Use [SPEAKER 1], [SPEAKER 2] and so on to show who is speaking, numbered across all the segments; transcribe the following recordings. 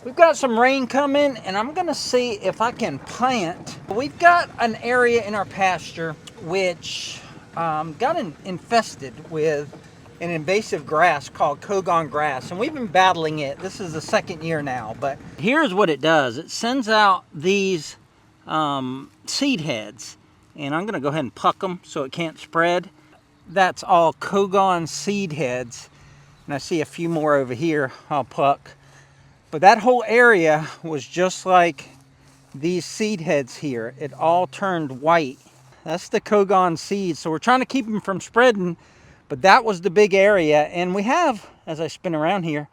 [SPEAKER 1] We've got some rain coming, and I'm gonna see if I can plant. We've got an area in our pasture which got infested with an invasive grass called Kogon grass, and we've been battling it. This is the second year now, but here's what it does. It sends out these seed heads, and I'm gonna go ahead and pluck them so it can't spread. That's all Kogon seed heads, and I see a few more over here I'll pluck. But that whole area was just like these seed heads here. It all turned white. That's the Kogon seeds. So we're trying to keep them from spreading, but that was the big area. And we have, as I spin around here,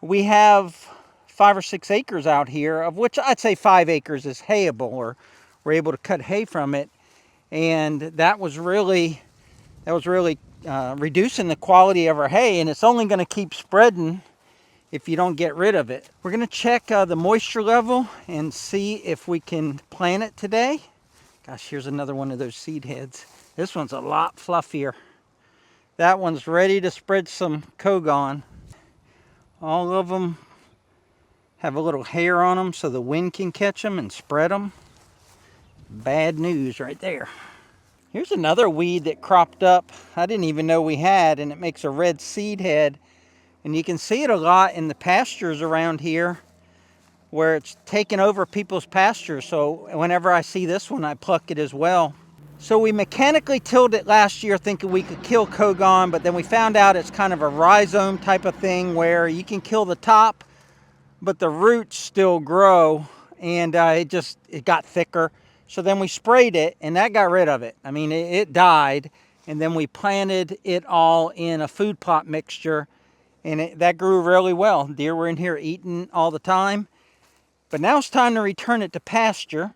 [SPEAKER 1] we have 5 or 6 acres out here, of which I'd say 5 acres is hayable, or we're able to cut hay from it. And that was really reducing the quality of our hay, and it's only going to keep spreading if you don't get rid of it. We're going to check the moisture level and see if we can plant it today. Gosh, here's another one of those seed heads. This one's a lot fluffier. That one's ready to spread some Kogon. All of them have a little hair on them so the wind can catch them and spread them. Bad news right there. Here's another weed that cropped up I didn't even know we had, and it makes a red seed head. And you can see it a lot in the pastures around here where it's taken over people's pastures. So whenever I see this one, I pluck it as well. So we mechanically tilled it last year thinking we could kill Kogon, but then we found out it's kind of a rhizome type of thing where you can kill the top, but the roots still grow, and it got thicker. So then we sprayed it, and that got rid of it. I mean, it died, and then we planted it all in a food plot mixture, and that grew really well. Deer were in here eating all the time. But now it's time to return it to pasture.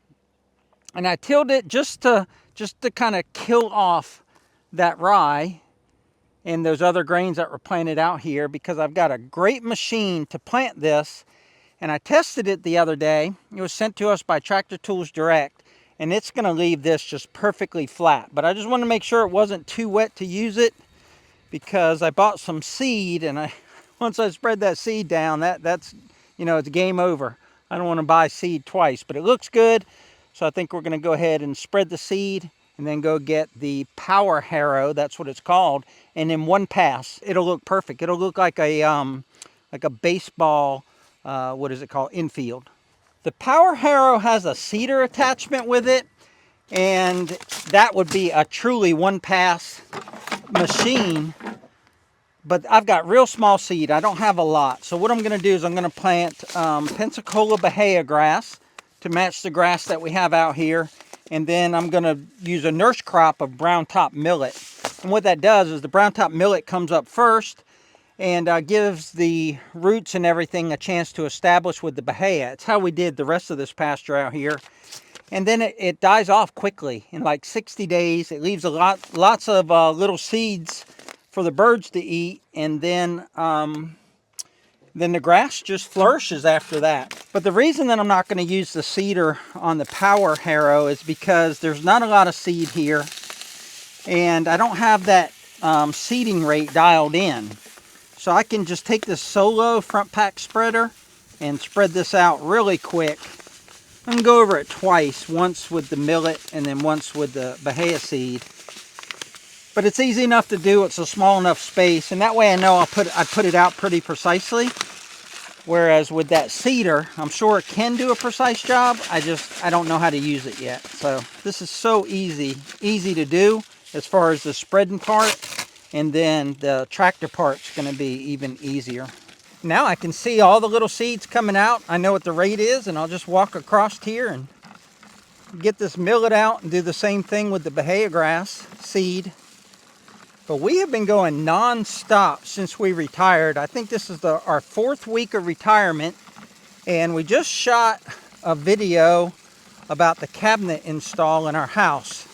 [SPEAKER 1] And I tilled it just to kind of kill off that rye and those other grains that were planted out here, because I've got a great machine to plant this. And I tested it the other day. It was sent to us by Tractor Tools Direct, and it's going to leave this just perfectly flat. But I just wanted to make sure it wasn't too wet to use it, because I bought some seed, and once I spread that seed down, that's it's game over. I don't want to buy seed twice, but it looks good. So I think we're going to go ahead and spread the seed and then go get the power harrow, that's what it's called, and in one pass it'll look perfect. It'll look like a baseball, what is it called, infield. The power harrow has a seeder attachment with it, and that would be a truly one pass machine. But I've got real small seed. I don't have a lot. So what I'm going to do is I'm going to plant Pensacola Bahia grass to match the grass that we have out here. And then I'm going to use a nurse crop of brown top millet. And what that does is the brown top millet comes up first and gives the roots and everything a chance to establish with the Bahia. It's how we did the rest of this pasture out here. And then it dies off quickly in like 60 days. It leaves lots of little seeds for the birds to eat, and then the grass just flourishes after that. But the reason that I'm not going to use the seeder on the power harrow is because there's not a lot of seed here, and I don't have that seeding rate dialed in. So I can just take this solo front pack spreader and spread this out really quick. I'm going to go over it twice, once with the millet and then once with the Bahia seed. But it's easy enough to do. It's a small enough space, and that way I know I put it out pretty precisely. Whereas with that seeder, I'm sure it can do a precise job. I don't know how to use it yet. So this is so easy to do as far as the spreading part, and then the tractor part's going to be even easier. Now I can see all the little seeds coming out. I know what the rate is, and I'll just walk across here and get this millet out and do the same thing with the Bahia grass seed. But we have been going non-stop since we retired. I think this is our 4th week of retirement. And we just shot a video about the cabinet install in our house.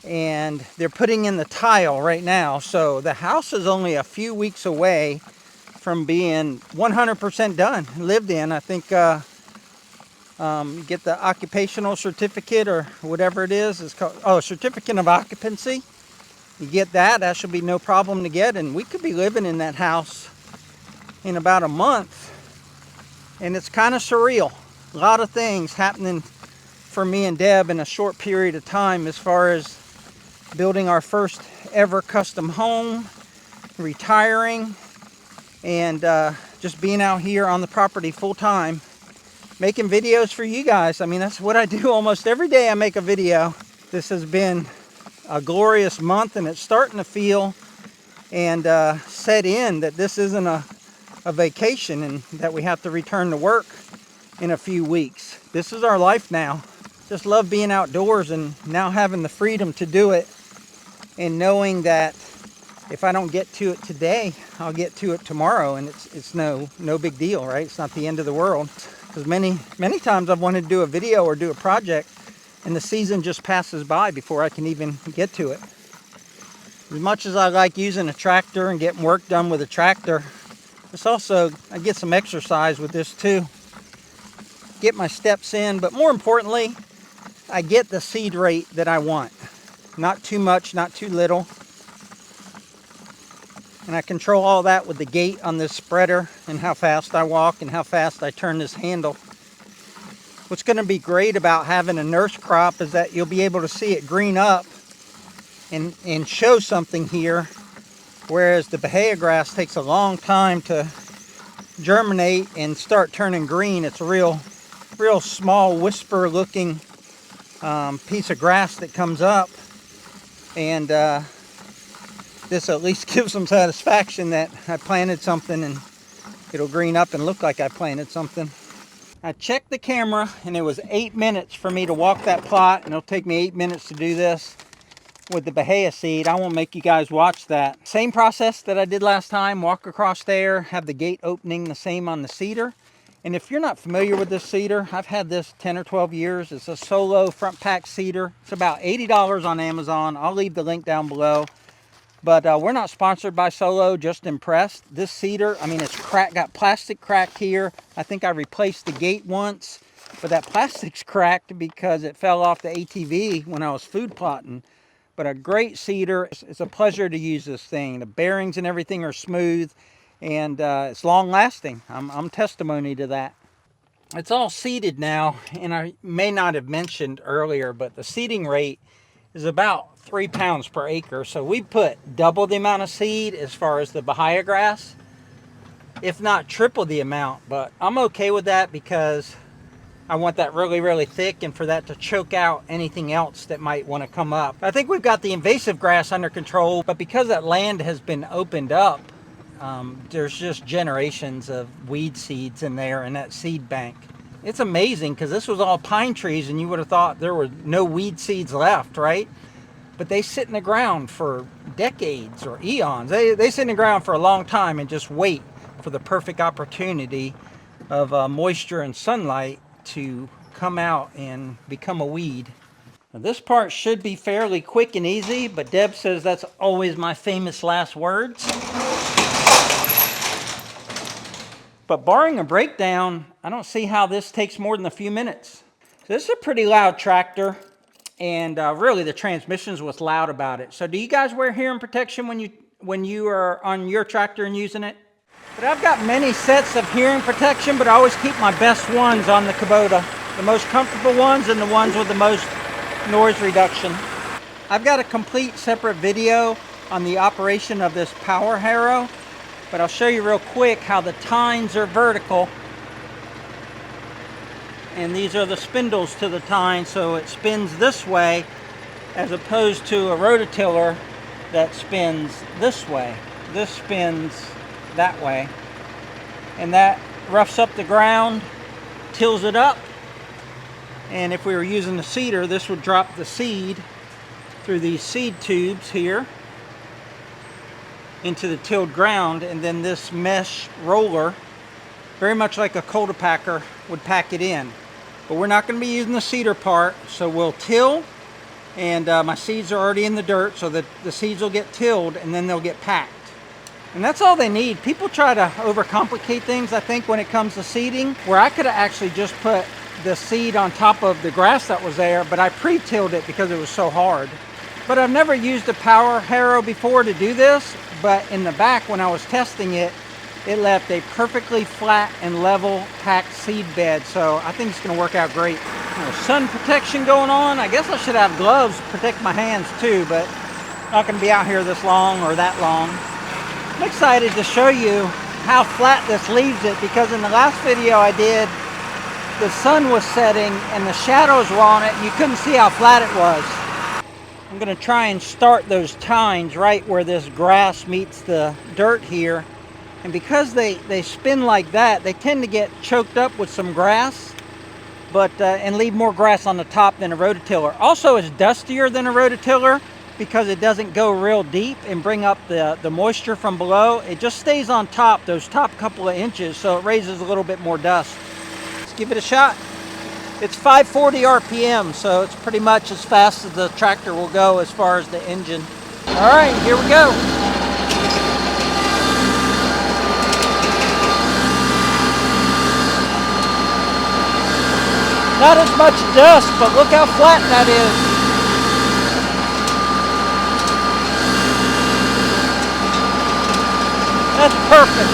[SPEAKER 1] And they're putting in the tile right now. So the house is only a few weeks away from being 100% done, lived in. I think you get the occupational certificate or whatever it is. It's called, certificate of occupancy. You get that, that should be no problem to get, and we could be living in that house in about a month. and it's kind of surreal. A lot of things happening for me and Deb in a short period of time, as far as building our first ever custom home, retiring, and just being out here on the property full time, making videos for you guys. I mean, that's what I do almost every day. I make a video. This has been a glorious month, and it's starting to feel and set in that this isn't a vacation and that we have to return to work in a few weeks. This is our life now. Just love being outdoors and now having the freedom to do it, and knowing that if I don't get to it today, I'll get to it tomorrow, and it's no big deal, right? It's not the end of the world. Because many times I've wanted to do a video or do a project, and the season just passes by before I can even get to it. As much as I like using a tractor and getting work done with a tractor, it's also, I get some exercise with this too. Get my steps in, but more importantly, I get the seed rate that I want. Not too much, not too little. And I control all that with the gait on this spreader, and how fast I walk and how fast I turn this handle. What's going to be great about having a nurse crop is that you'll be able to see it green up and show something here, whereas the Bahia grass takes a long time to germinate and start turning green. It's a real small whisper looking piece of grass that comes up, and this at least gives them satisfaction that I planted something and it'll green up and look like I planted something. I checked the camera, and it was 8 minutes for me to walk that plot, and it'll take me 8 minutes to do this with the Bahia seed. I won't make you guys watch that. Same process that I did last time. Walk across there, have the gate opening, the same on the cedar. And if you're not familiar with this cedar, I've had this 10 or 12 years. It's a solo front pack cedar. It's about $80 on Amazon. I'll leave the link down below. But we're not sponsored by Solo, just impressed. This cedar, I mean, it's got plastic cracked here. I think I replaced the gate once, but that plastic's cracked because it fell off the ATV when I was food plotting. But a great cedar. It's a pleasure to use this thing. The bearings and everything are smooth, and it's long lasting. I'm testimony to that. It's all seeded now, and I may not have mentioned earlier, but the seeding rate is about 3 pounds per acre. So we put double the amount of seed as far as the Bahia grass, if not triple the amount. But I'm okay with that because I want that really thick, and for that to choke out anything else that might want to come up. I think we've got the invasive grass under control, but because that land has been opened up, there's just generations of weed seeds in there in that seed bank. It's amazing because this was all pine trees, and you would have thought there were no weed seeds left, right? But they sit in the ground for decades or eons. They sit in the ground for a long time and just wait for the perfect opportunity of moisture and sunlight to come out and become a weed. Now, this part should be fairly quick and easy, but Deb says that's always my famous last words. But barring a breakdown, I don't see how this takes more than a few minutes. So this is a pretty loud tractor, and really the transmission's what's loud about it. So do you guys wear hearing protection when you are on your tractor and using it? But I've got many sets of hearing protection, but I always keep my best ones on the Kubota. The most comfortable ones and the ones with the most noise reduction. I've got a complete separate video on the operation of this power harrow, but I'll show you real quick how the tines are vertical. And these are the spindles to the tine, so it spins this way as opposed to a rototiller that spins this way. This spins that way, and that roughs up the ground, tills it up, and if we were using the seeder, this would drop the seed through these seed tubes here into the tilled ground, and then this mesh roller, very much like a cultipacker, would pack it in. But we're not going to be using the seeder part, so we'll till, and my seeds are already in the dirt, so that the seeds will get tilled and then they'll get packed. And that's all they need. People try to overcomplicate things, I think, when it comes to seeding, where I could have actually just put the seed on top of the grass that was there, but I pre-tilled it because it was so hard. But I've never used a power harrow before to do this, but in the back when I was testing it, it left a perfectly flat and level packed seed bed. So I think it's going to work out great. Sun protection going on. I guess I should have gloves to protect my hands too, but I'm not going to be out here this long or that long. I'm excited to show you how flat this leaves it, because in the last video I did, the sun was setting and the shadows were on it and you couldn't see how flat it was. I'm going to try and start those tines right where this grass meets the dirt here. And because they spin like that, they tend to get choked up with some grass, and leave more grass on the top than a rototiller. Also, it's dustier than a rototiller because it doesn't go real deep and bring up the moisture from below. It just stays on top, those top couple of inches, so it raises a little bit more dust. Let's give it a shot. It's 540 RPM, so it's pretty much as fast as the tractor will go as far as the engine. All right, here we go. Not as much dust, but look how flat that is. That's perfect.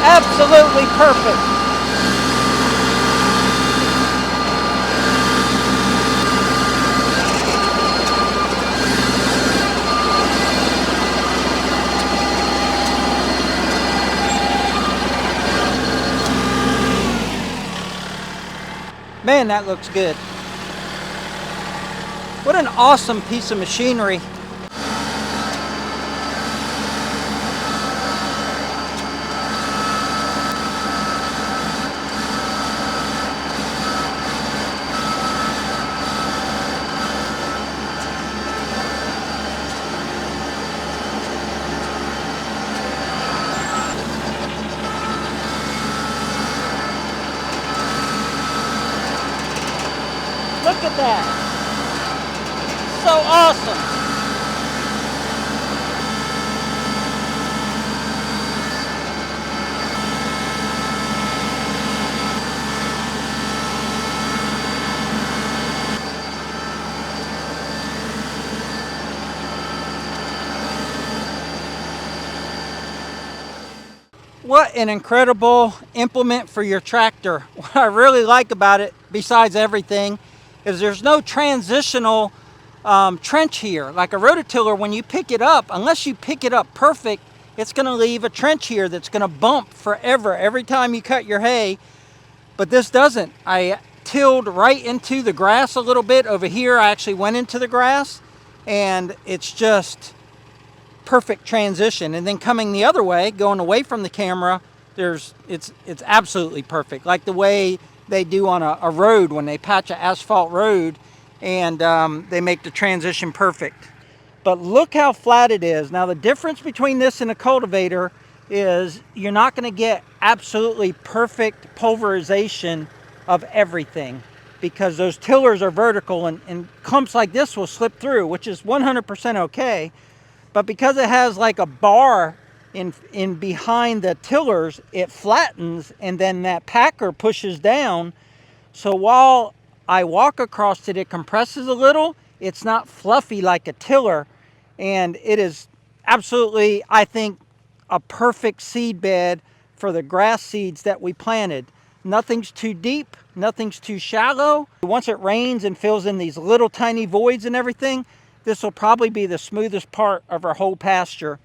[SPEAKER 1] Absolutely perfect. Man, that looks good. What an awesome piece of machinery. Look at that. So awesome. What an incredible implement for your tractor. What I really like about it, besides everything, is there's no transitional trench here. Like a rototiller, when you pick it up, unless you pick it up perfect, it's going to leave a trench here that's going to bump forever every time you cut your hay. But this doesn't. I tilled right into the grass a little bit over here. I actually went into the grass, and it's just perfect transition. And then coming the other way, going away from the camera, it's absolutely perfect, like the way they do on a road when they patch an asphalt road, and they make the transition perfect. But look how flat it is. Now the difference between this and a cultivator is you're not going to get absolutely perfect pulverization of everything, because those tillers are vertical, and clumps like this will slip through, which is 100% okay. But because it has like a bar in behind the tillers, it flattens, and then that packer pushes down. So while I walk across it, it compresses a little. It's not fluffy like a tiller, and it is absolutely, I think, a perfect seed bed for the grass seeds that we planted. Nothing's too deep, nothing's too shallow. Once it rains and fills in these little tiny voids and everything, this will probably be the smoothest part of our whole pasture.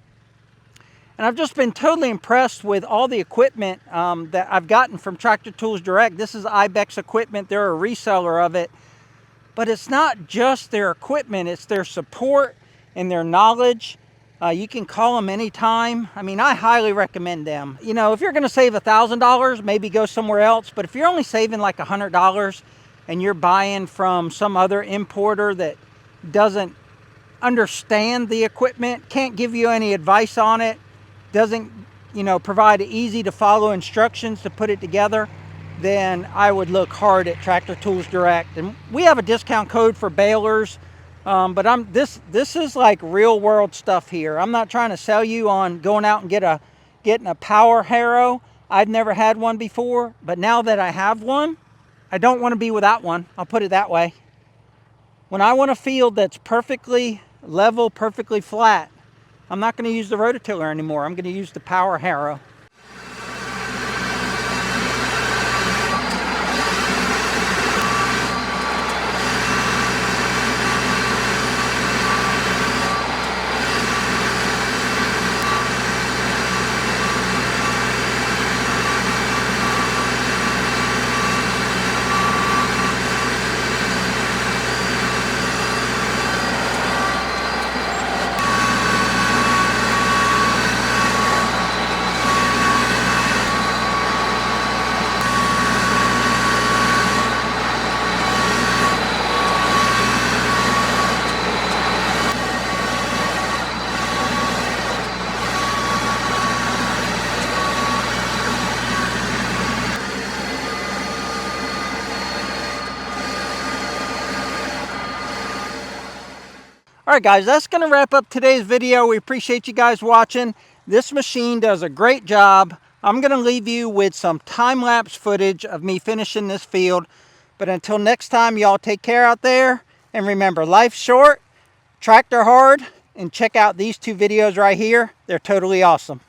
[SPEAKER 1] And I've just been totally impressed with all the equipment that I've gotten from Tractor Tools Direct. This is Ibex equipment. They're a reseller of it. But it's not just their equipment, it's their support and their knowledge. You can call them anytime. I mean, I highly recommend them. You know, if you're going to save $1,000, maybe go somewhere else. But if you're only saving like $100 and you're buying from some other importer that doesn't understand the equipment, can't give you any advice on it, doesn't, you know, provide easy to follow instructions to put it together, then I would look hard at Tractor Tools Direct. And we have a discount code for balers, but this is like real world stuff here. I'm not trying to sell you on going out and getting a power Harrow. I've never had one before, but now that I have one, I don't want to be without one. I'll put it that way. When I want a field that's perfectly level, perfectly flat, I'm not going to use the rototiller anymore. I'm going to use the power harrow. Alright guys, that's going to wrap up today's video. We appreciate you guys watching. This machine does a great job. I'm going to leave you with some time-lapse footage of me finishing this field. But until next time, y'all take care out there. And remember, life's short, tractor hard, and check out these two videos right here. They're totally awesome.